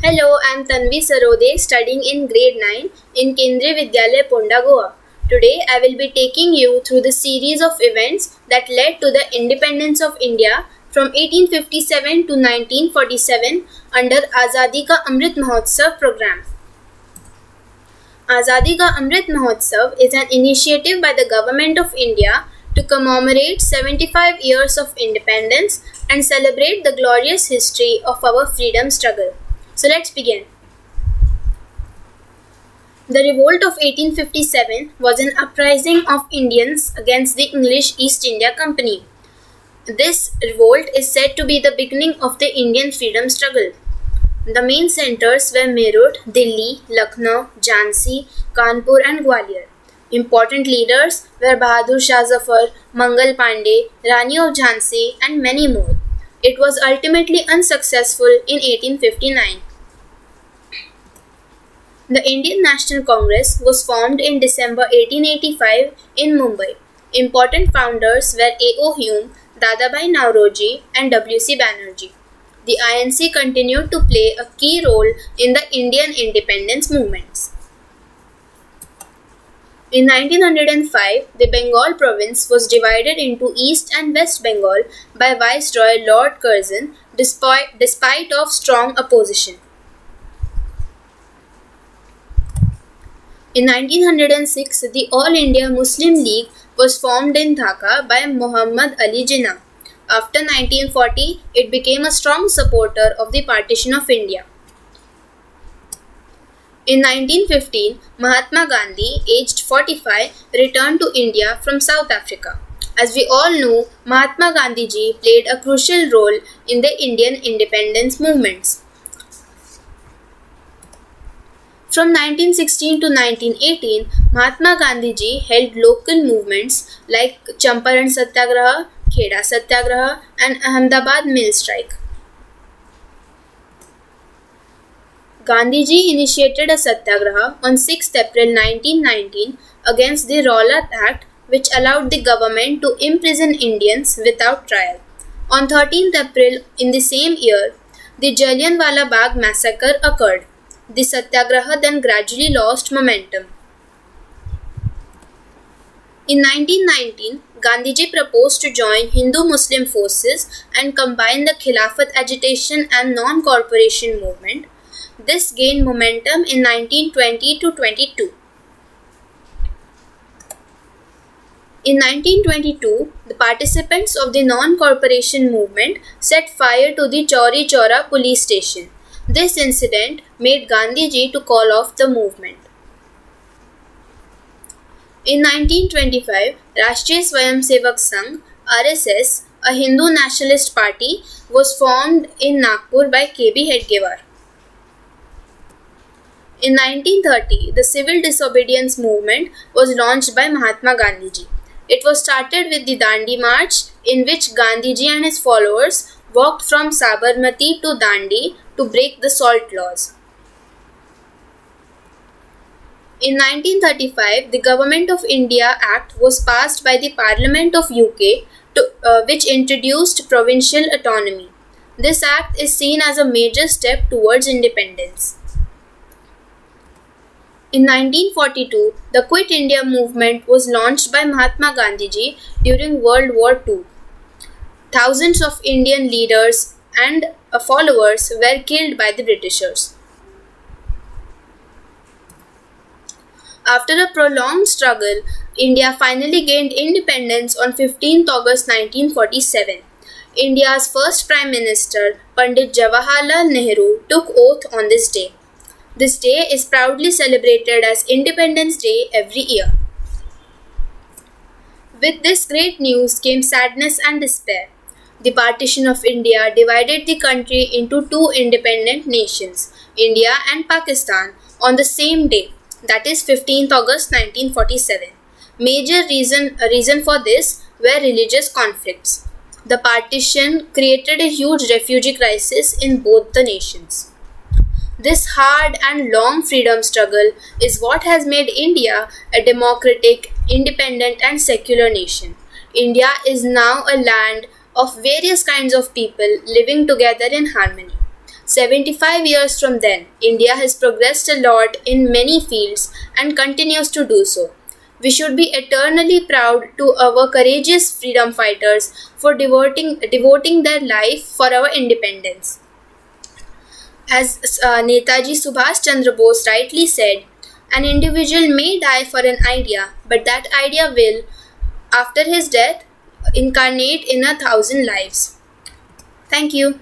Hello, I am Tanvi Sarode, studying in grade 9 in Kendriya Vidyalaya, Ponda, Goa. Today, I will be taking you through the series of events that led to the independence of India from 1857 to 1947 under Azadi Ka Amrit Mahotsav program. Azadi Ka Amrit Mahotsav is an initiative by the Government of India to commemorate 75 years of independence and celebrate the glorious history of our freedom struggle. So let's begin. The revolt of 1857 was an uprising of Indians against the English East India Company. This revolt is said to be the beginning of the Indian freedom struggle. The main centers were Meerut, Delhi, Lucknow, Jhansi, Kanpur and Gwalior. Important leaders were Bahadur Shah Zafar, Mangal Pandey, Rani of Jhansi and many more. It was ultimately unsuccessful in 1859. The Indian National Congress was formed in December 1885 in Mumbai. Important founders were A.O. Hume, Dadabhai Nauroji and W.C. Banerjee. The INC continued to play a key role in the Indian independence movements. In 1905, the Bengal province was divided into East and West Bengal by Viceroy Lord Curzon despite of strong opposition. In 1906, the All India Muslim League was formed in Dhaka by Muhammad Ali Jinnah. After 1940, it became a strong supporter of the partition of India. In 1915, Mahatma Gandhi, aged 45, returned to India from South Africa. As we all know, Mahatma Gandhi ji played a crucial role in the Indian independence movements. From 1916 to 1918, Mahatma Gandhi ji held local movements like Champaran Satyagraha, Kheda Satyagraha and Ahmedabad Mill Strike. Gandhi ji initiated a satyagraha on 6th April 1919 against the Rowlatt Act, which allowed the government to imprison Indians without trial. On 13th April in the same year, the Jallianwala Bagh massacre occurred. The satyagraha then gradually lost momentum. In 1919, Gandhiji proposed to join Hindu-Muslim forces and combine the Khilafat agitation and non-corporation movement. This gained momentum in 1920 to 22. In 1922, the participants of the non-corporation movement set fire to the Chauri Chaura police station. This incident made Gandhiji to call off the movement. In 1925, Rashtriya Swayamsevak Sangh (RSS), a Hindu nationalist party, was formed in Nagpur by K.B. Hedgewar. In 1930, the civil disobedience movement was launched by Mahatma Gandhiji. It was started with the Dandi March, in which Gandhiji and his followers walked from Sabarmati to Dandi to break the salt laws. In 1935, the Government of India Act was passed by the Parliament of UK, which introduced provincial autonomy. This act is seen as a major step towards independence. In 1942, the Quit India movement was launched by Mahatma Gandhiji during World War II. Thousands of Indian leaders and followers were killed by the Britishers. After a prolonged struggle, India finally gained independence on 15th August 1947. India's first Prime Minister, Pandit Jawaharlal Nehru, took oath on this day. This day is proudly celebrated as Independence Day every year. With this great news came sadness and despair. The partition of India divided the country into two independent nations, India and Pakistan, on the same day, that is 15th August 1947. Major reason for this were religious conflicts. The partition created a huge refugee crisis in both the nations. This hard and long freedom struggle is what has made India a democratic, independent and secular nation. India is now a land of various kinds of people living together in harmony. 75 years from then, India has progressed a lot in many fields and continues to do so. We should be eternally proud to our courageous freedom fighters for devoting their life for our independence. As Netaji Subhash Chandra Bose rightly said, an individual may die for an idea, but that idea will, after his death, incarnate in 1,000 lives. Thank you.